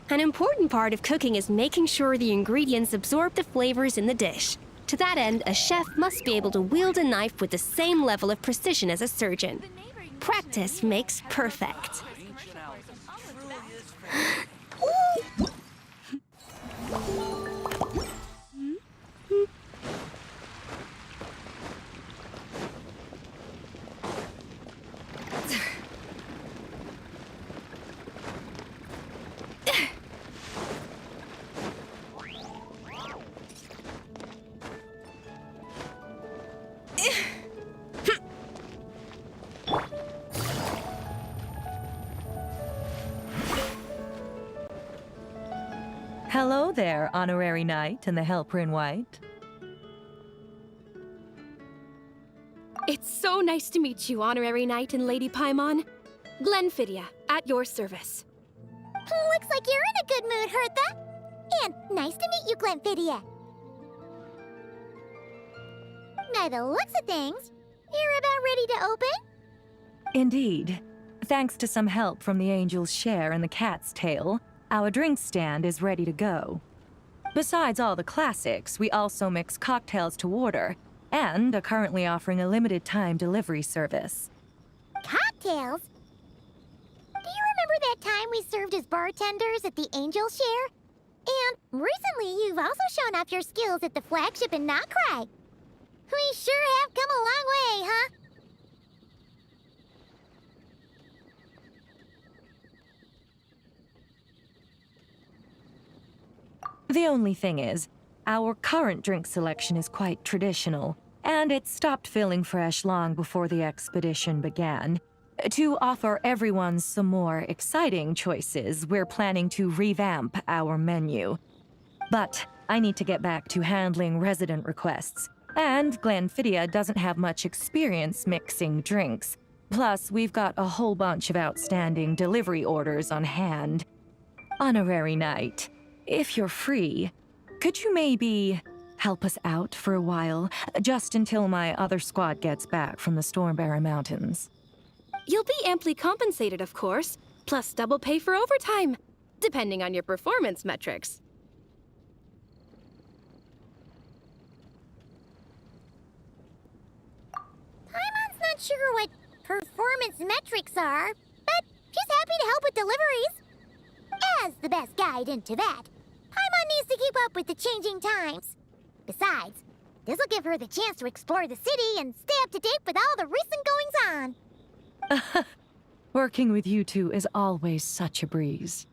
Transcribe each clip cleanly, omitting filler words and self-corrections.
An important part of cooking is making sure the ingredients absorb the flavors in the dish. To that end, a chef must be able to wield a knife with the same level of precision as a surgeon. Practice makes perfect. Hello there, Honorary Knight and the Helper in White. It's so nice to meet you, Honorary Knight and Lady Paimon. Glenfidia, at your service. Looks like you're in a good mood, Hertha. And nice to meet you, Glenfidia. By the looks of things, you're about ready to open? Indeed. Thanks to some help from the Angel's Share and the Cat's Tail, our drink stand is ready to go. Besides all the classics, we also mix cocktails to order, and are currently offering a limited-time delivery service. Cocktails? Do you remember that time we served as bartenders at the Angel's Share? And recently, you've also shown off your skills at the flagship in Nockrag. We sure have come a long way, huh? The only thing is, our current drink selection is quite traditional, and it stopped feeling fresh long before the expedition began. To offer everyone some more exciting choices, we're planning to revamp our menu. But I need to get back to handling resident requests, and Glenfidia doesn't have much experience mixing drinks. Plus, we've got a whole bunch of outstanding delivery orders on hand. Honorary Knight, if you're free, could you maybe help us out for a while, just until my other squad gets back from the Stormbearer Mountains? You'll be amply compensated, of course, plus double pay for overtime, depending on your performance metrics. Paimon's not sure what performance metrics are, but she's happy to help with deliveries. As the best guide into that, Paimon needs to keep up with the changing times. Besides, this'll give her the chance to explore the city and stay up to date with all the recent goings-on. Working with you two is always such a breeze.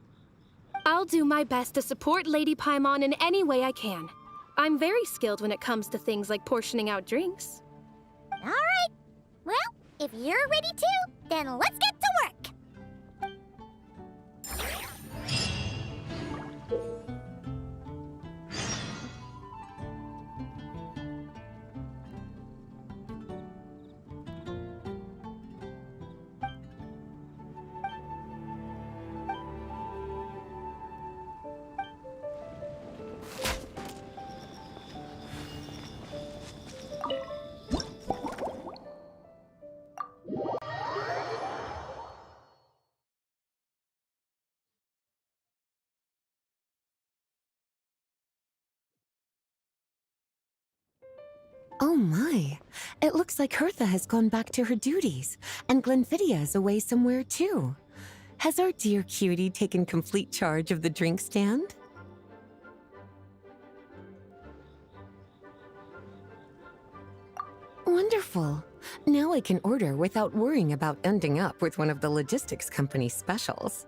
I'll do my best to support Lady Paimon in any way I can. I'm very skilled when it comes to things like portioning out drinks. All right. Well, if you're ready too, then let's get to work. Oh my, it looks like Hertha has gone back to her duties, and Glenfidia is away somewhere too. Has our dear cutie taken complete charge of the drink stand? Wonderful. Now I can order without worrying about ending up with one of the logistics company's specials.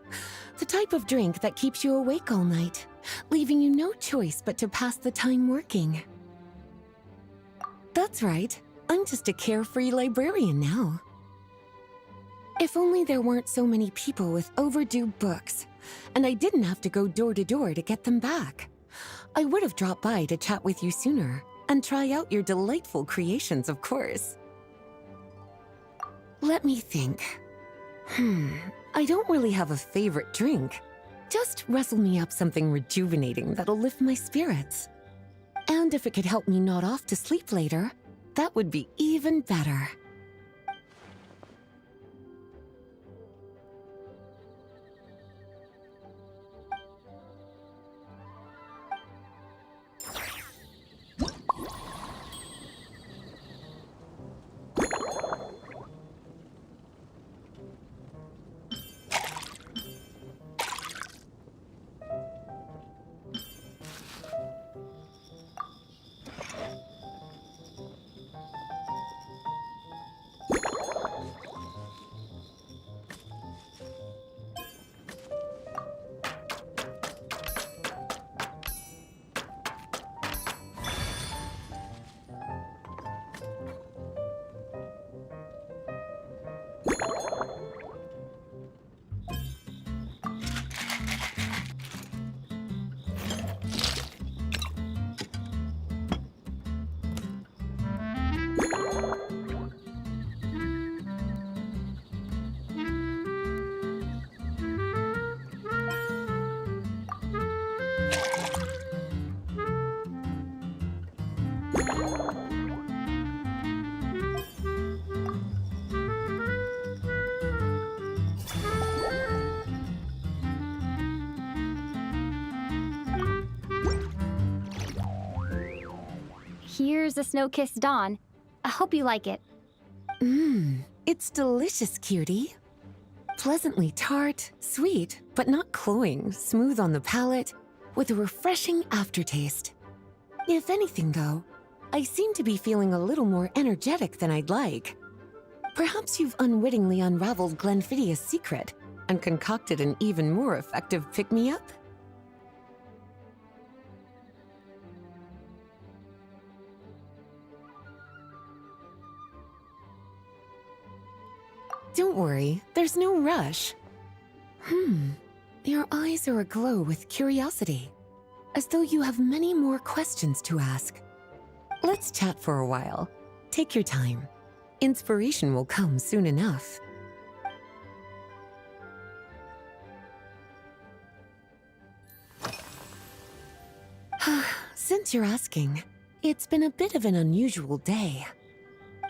The type of drink that keeps you awake all night, leaving you no choice but to pass the time working. That's right. I'm just a carefree librarian now. If only there weren't so many people with overdue books, and I didn't have to go door to door to get them back. I would have dropped by to chat with you sooner and try out your delightful creations, of course. Let me think. I don't really have a favorite drink. Just wrestle me up something rejuvenating that'll lift my spirits. And if it could help me nod off to sleep later, that would be even better. Here's a snow-kissed dawn. I hope you like it. It's delicious, cutie. Pleasantly tart, sweet, but not cloying, smooth on the palate, with a refreshing aftertaste. If anything, though, I seem to be feeling a little more energetic than I'd like. Perhaps you've unwittingly unraveled Glenfiddia's secret and concocted an even more effective pick-me-up? Don't worry, there's no rush. Your eyes are aglow with curiosity, as though you have many more questions to ask. Let's chat for a while. Take your time. Inspiration will come soon enough. Since you're asking, it's been a bit of an unusual day.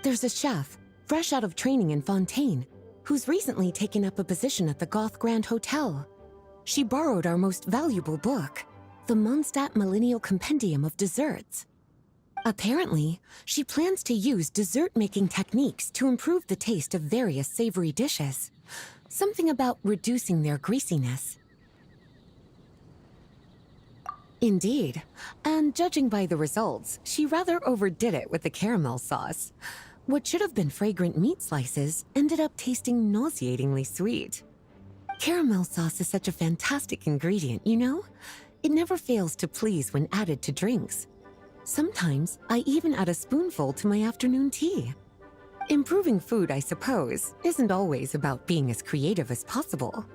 There's a chef, fresh out of training in Fontaine, who's recently taken up a position at the Goth Grand Hotel. She borrowed our most valuable book, the Mondstadt Millennial Compendium of Desserts. Apparently, she plans to use dessert-making techniques to improve the taste of various savory dishes. Something about reducing their greasiness. Indeed, and judging by the results, she rather overdid it with the caramel sauce. What should have been fragrant meat slices ended up tasting nauseatingly sweet. Caramel sauce is such a fantastic ingredient, you know? It never fails to please when added to drinks. Sometimes I even add a spoonful to my afternoon tea. Improving food, I suppose, isn't always about being as creative as possible.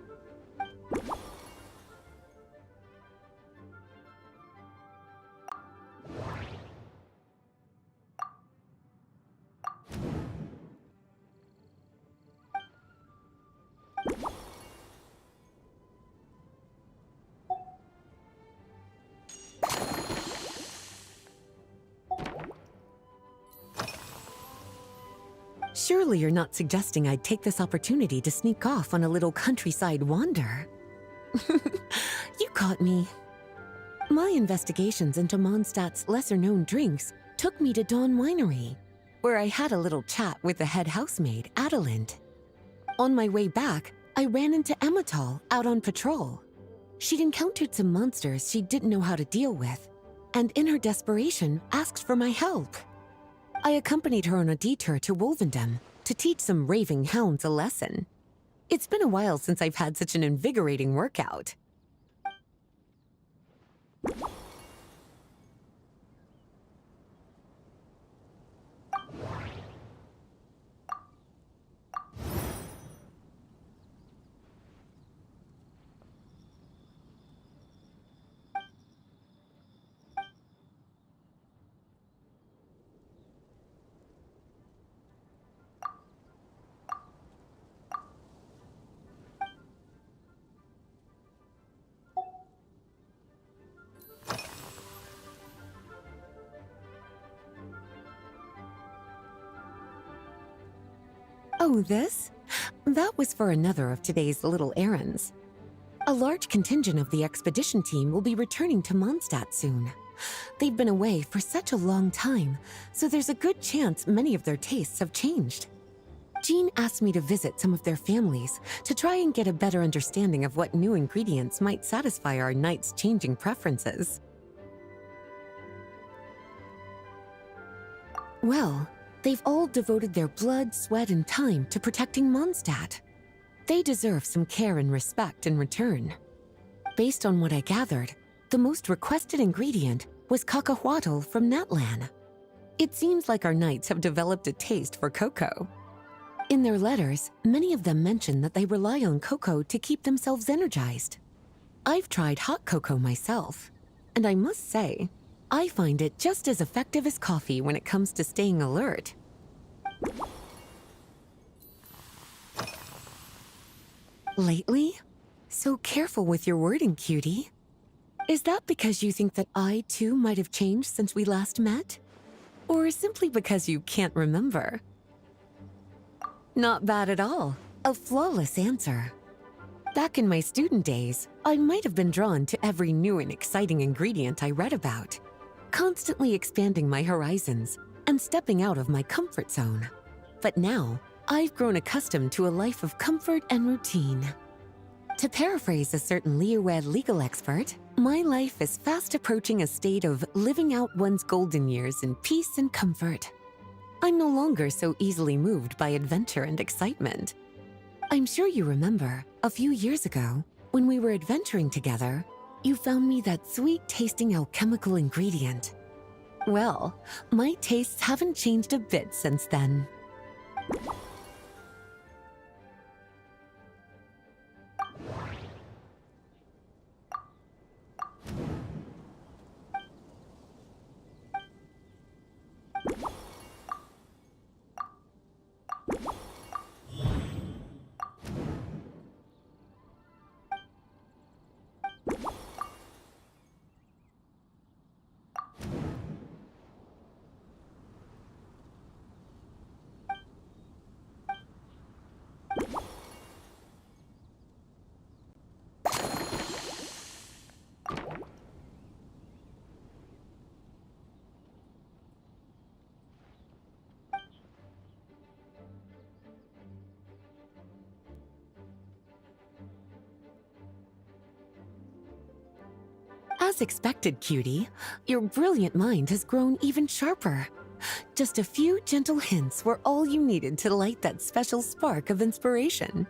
Surely you're not suggesting I'd take this opportunity to sneak off on a little countryside wander. You caught me. My investigations into Mondstadt's lesser-known drinks took me to Dawn Winery, where I had a little chat with the head housemaid, Adelind. On my way back, I ran into Emmetall out on patrol. She'd encountered some monsters she didn't know how to deal with, and in her desperation, asked for my help. I accompanied her on a detour to Wolvendom to teach some raving hounds a lesson. It's been a while since I've had such an invigorating workout. Oh, this? That was for another of today's little errands. A large contingent of the expedition team will be returning to Mondstadt soon. They've been away for such a long time, so there's a good chance many of their tastes have changed. Jean asked me to visit some of their families to try and get a better understanding of what new ingredients might satisfy our knights' changing preferences. Well, they've all devoted their blood, sweat, and time to protecting Mondstadt. They deserve some care and respect in return. Based on what I gathered, the most requested ingredient was cacahuatl from Natlan. It seems like our knights have developed a taste for cocoa. In their letters, many of them mention that they rely on cocoa to keep themselves energized. I've tried hot cocoa myself, and I must say, I find it just as effective as coffee when it comes to staying alert. Lately? So careful with your wording, cutie. Is that because you think that I, too, might have changed since we last met? Or simply because you can't remember? Not bad at all. A flawless answer. Back in my student days, I might have been drawn to every new and exciting ingredient I read about, constantly expanding my horizons and stepping out of my comfort zone. But now, I've grown accustomed to a life of comfort and routine. To paraphrase a certain Leowed legal expert, my life is fast approaching a state of living out one's golden years in peace and comfort. I'm no longer so easily moved by adventure and excitement. I'm sure you remember, a few years ago, when we were adventuring together, you found me that sweet-tasting alchemical ingredient. Well, my tastes haven't changed a bit since then. As expected, cutie, your brilliant mind has grown even sharper. Just a few gentle hints were all you needed to light that special spark of inspiration.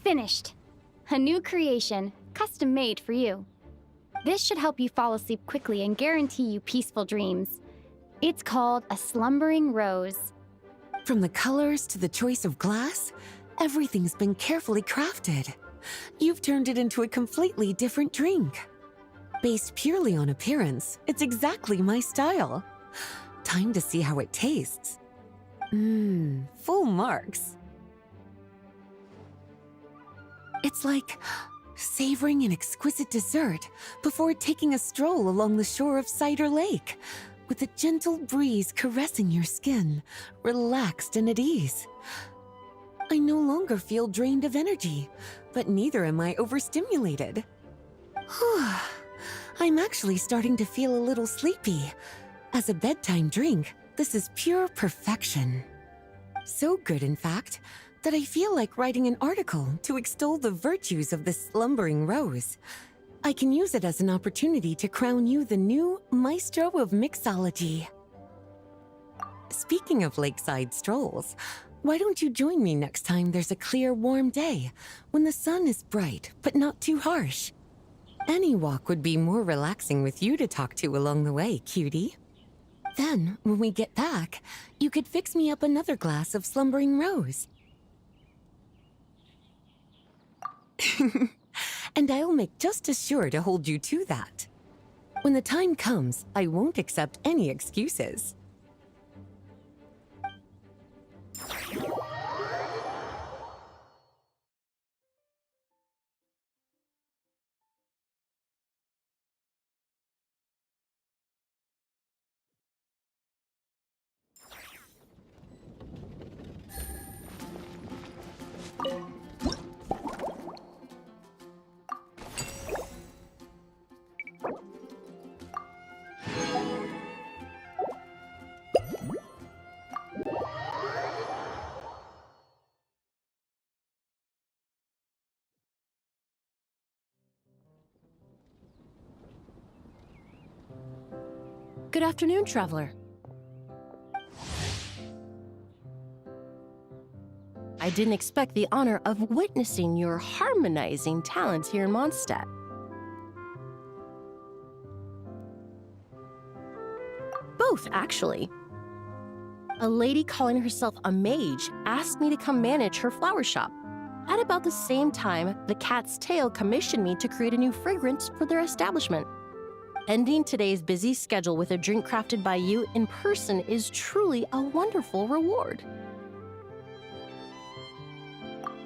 Finished. A new creation, custom made for you. This should help you fall asleep quickly and guarantee you peaceful dreams. It's called a slumbering rose. From the colors to the choice of glass, everything's been carefully crafted. You've turned it into a completely different drink. Based purely on appearance, it's exactly my style. Time to see how it tastes. Full marks. It's like savoring an exquisite dessert before taking a stroll along the shore of Cider Lake, with a gentle breeze caressing your skin, relaxed and at ease. I no longer feel drained of energy, but neither am I overstimulated. I'm actually starting to feel a little sleepy. As a bedtime drink, this is pure perfection. So good, in fact, that I feel like writing an article to extol the virtues of the slumbering rose. I can use it as an opportunity to crown you the new maestro of mixology. Speaking of lakeside strolls, why don't you join me next time there's a clear, warm day, when the sun is bright but not too harsh? Any walk would be more relaxing with you to talk to along the way, cutie. Then, when we get back, you could fix me up another glass of slumbering rose. And I'll make just as sure to hold you to that. When the time comes, I won't accept any excuses. Good afternoon, traveler. I didn't expect the honor of witnessing your harmonizing talents here in Mondstadt. Both, actually. A lady calling herself a mage asked me to come manage her flower shop. At about the same time, the Cat's Tail commissioned me to create a new fragrance for their establishment. Ending today's busy schedule with a drink crafted by you in person is truly a wonderful reward.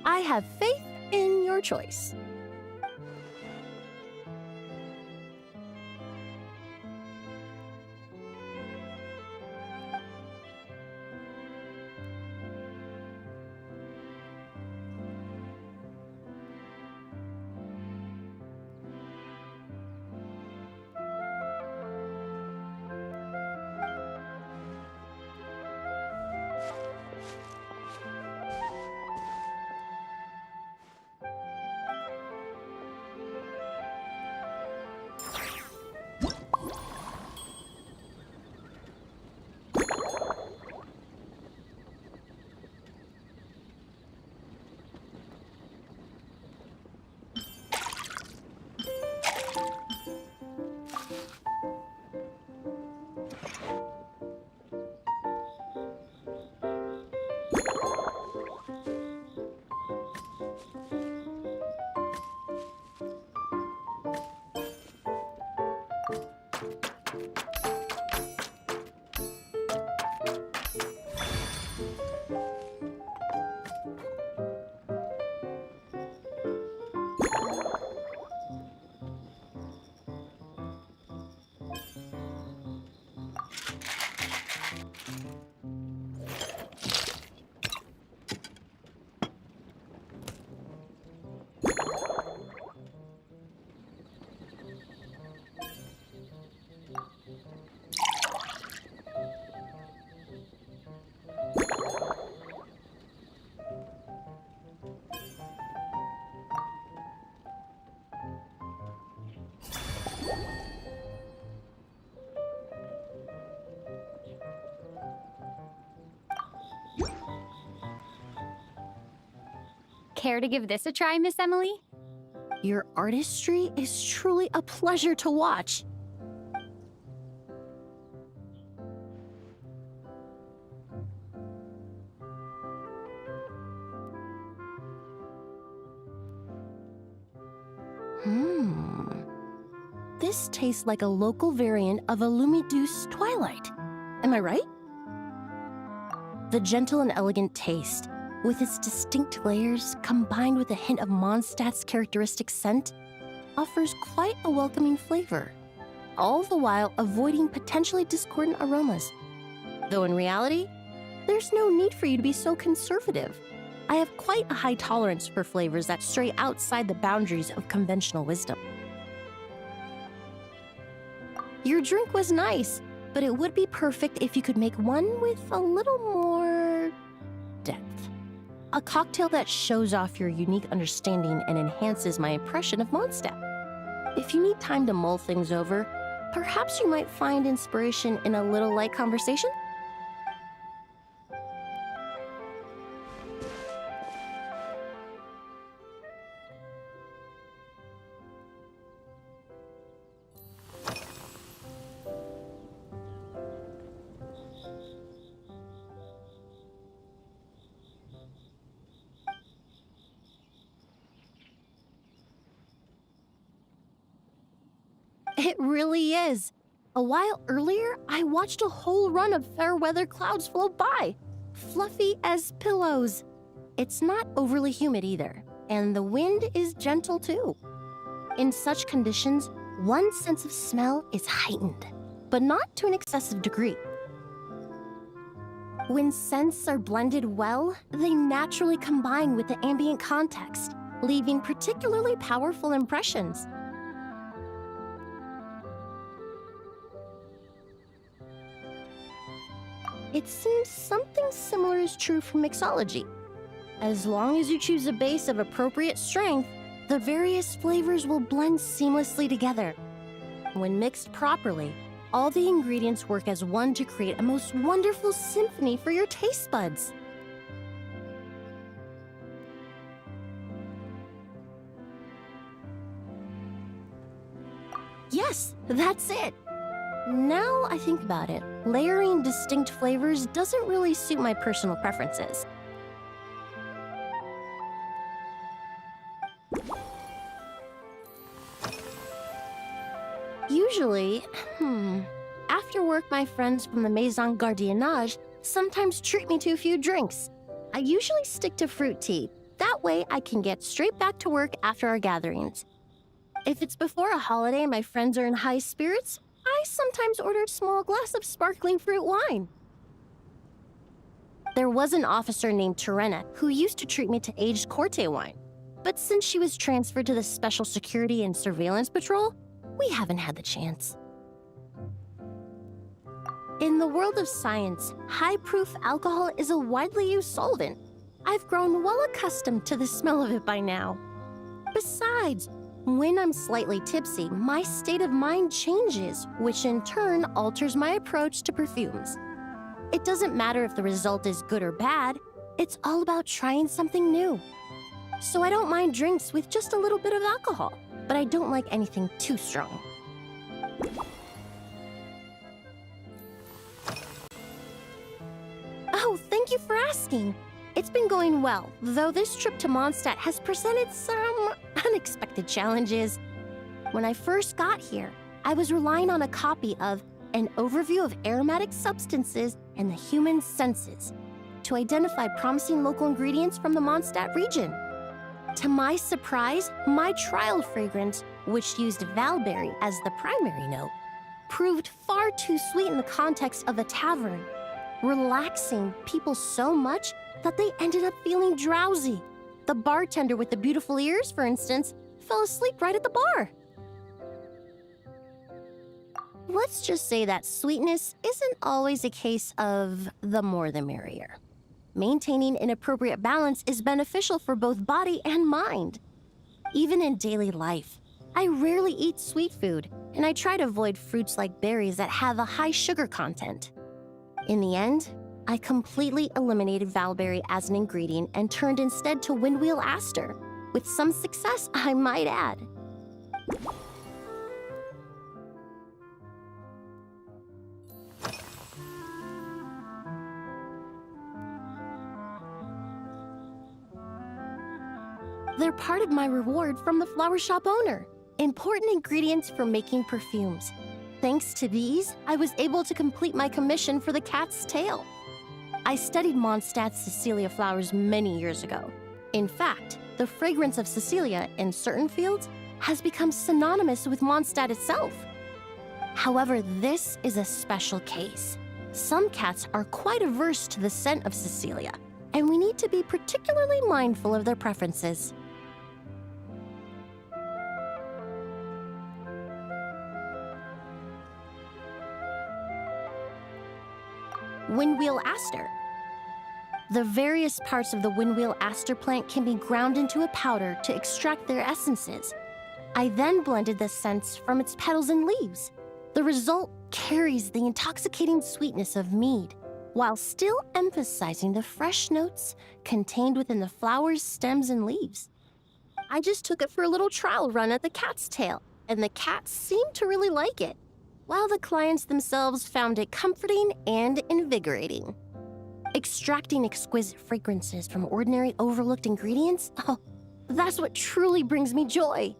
I have faith in your choice. Care to give this a try, Miss Emily? Your artistry is truly a pleasure to watch. This tastes like a local variant of a Lumideuse Twilight. Am I right? The gentle and elegant taste, with its distinct layers combined with a hint of Mondstadt's characteristic scent, offers quite a welcoming flavor, all the while avoiding potentially discordant aromas. Though in reality, there's no need for you to be so conservative. I have quite a high tolerance for flavors that stray outside the boundaries of conventional wisdom. Your drink was nice, but it would be perfect if you could make one with a little more depth. A cocktail that shows off your unique understanding and enhances my impression of Mondstadt. If you need time to mull things over, perhaps you might find inspiration in a little light conversation? It really is. A while earlier, I watched a whole run of fair weather clouds float by, fluffy as pillows. It's not overly humid either, and the wind is gentle too. In such conditions, one sense of smell is heightened, but not to an excessive degree. When scents are blended well, they naturally combine with the ambient context, leaving particularly powerful impressions. It seems something similar is true for mixology. As long as you choose a base of appropriate strength, the various flavors will blend seamlessly together. When mixed properly, all the ingredients work as one to create a most wonderful symphony for your taste buds. Yes, that's it. Now I think about it, layering distinct flavors doesn't really suit my personal preferences. Usually, after work my friends from the Maison Gardiennage sometimes treat me to a few drinks. I usually stick to fruit tea. That way I can get straight back to work after our gatherings. If it's before a holiday and my friends are in high spirits, I sometimes order a small glass of sparkling fruit wine. There was an officer named Terena who used to treat me to aged Corte wine. But since she was transferred to the Special Security and Surveillance Patrol, we haven't had the chance. In the world of science, high-proof alcohol is a widely used solvent. I've grown well accustomed to the smell of it by now. Besides, when I'm slightly tipsy, my state of mind changes, which in turn alters my approach to perfumes. It doesn't matter if the result is good or bad, it's all about trying something new. So I don't mind drinks with just a little bit of alcohol, but I don't like anything too strong. Oh, thank you for asking. It's been going well, though this trip to Mondstadt has presented some unexpected challenges. When I first got here, I was relying on a copy of An Overview of Aromatic Substances and the Human Senses to identify promising local ingredients from the Mondstadt region. To my surprise, my trial fragrance, which used valberry as the primary note, proved far too sweet in the context of a tavern, relaxing people so much that they ended up feeling drowsy. The bartender with the beautiful ears, for instance, fell asleep right at the bar. Let's just say that sweetness isn't always a case of the more the merrier. Maintaining an appropriate balance is beneficial for both body and mind. Even in daily life, I rarely eat sweet food, and I try to avoid fruits like berries that have a high sugar content. In the end, I completely eliminated valberry as an ingredient and turned instead to windwheel aster, with some success, I might add. They're part of my reward from the flower shop owner. Important ingredients for making perfumes. Thanks to these, I was able to complete my commission for the cat's tail. I studied Mondstadt's Cecilia flowers many years ago. In fact, the fragrance of Cecilia in certain fields has become synonymous with Mondstadt itself. However, this is a special case. Some cats are quite averse to the scent of Cecilia, and we need to be particularly mindful of their preferences. Windwheel aster. The various parts of the windwheel aster plant can be ground into a powder to extract their essences. I then blended the scents from its petals and leaves. The result carries the intoxicating sweetness of mead, while still emphasizing the fresh notes contained within the flower's stems and leaves. I just took it for a little trial run at the cat's tail, and the cats seemed to really like it, while the clients themselves found it comforting and invigorating. Extracting exquisite fragrances from ordinary overlooked ingredients? Oh, that's what truly brings me joy.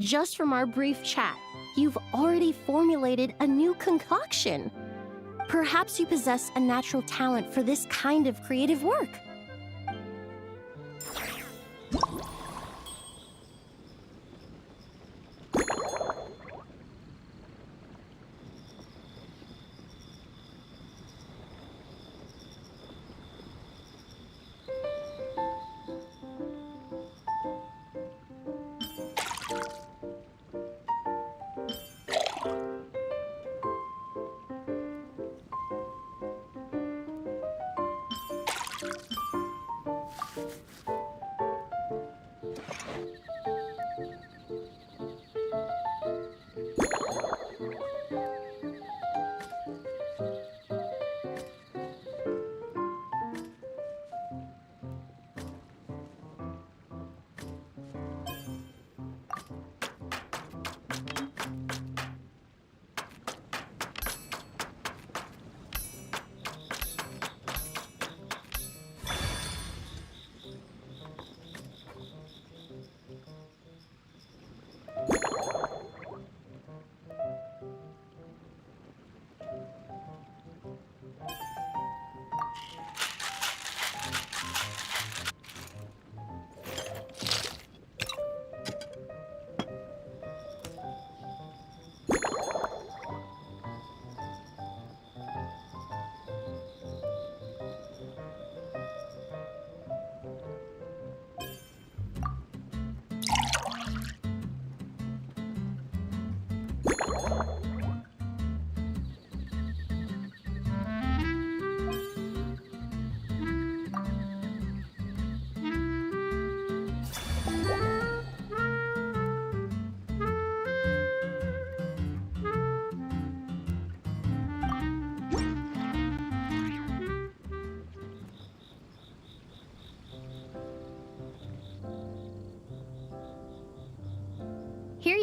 Just from our brief chat, you've already formulated a new concoction. Perhaps you possess a natural talent for this kind of creative work.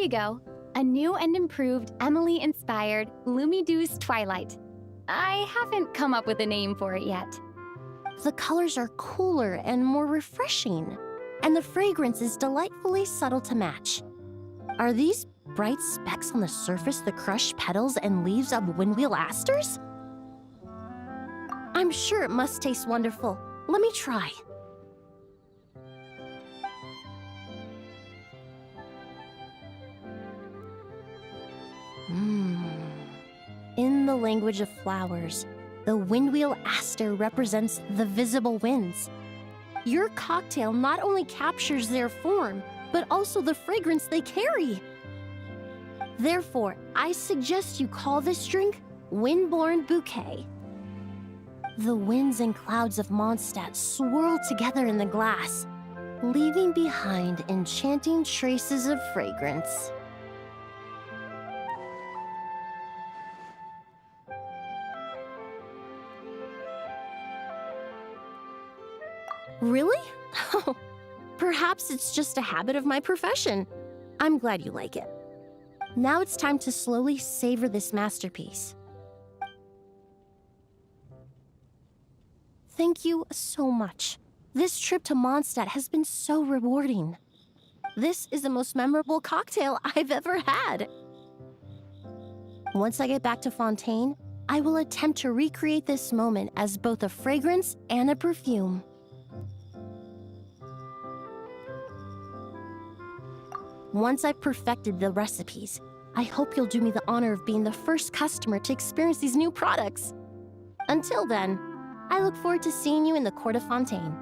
you go. A new and improved Emily-inspired Lumidouce Twilight. I haven't come up with a name for it yet. The colors are cooler and more refreshing, and the fragrance is delightfully subtle to match. Are these bright specks on the surface the crushed petals and leaves of windwheel asters? I'm sure it must taste wonderful. Let me try. In the language of flowers, the windwheel aster represents the visible winds. Your cocktail not only captures their form, but also the fragrance they carry. Therefore, I suggest you call this drink Windborne Bouquet. The winds and clouds of Mondstadt swirl together in the glass, leaving behind enchanting traces of fragrance. Really? Perhaps it's just a habit of my profession. I'm glad you like it. Now it's time to slowly savor this masterpiece. Thank you so much. This trip to Mondstadt has been so rewarding. This is the most memorable cocktail I've ever had. Once I get back to Fontaine, I will attempt to recreate this moment as both a fragrance and a perfume. Once I've perfected the recipes, I hope you'll do me the honor of being the first customer to experience these new products. Until then, I look forward to seeing you in the Court of Fontaine.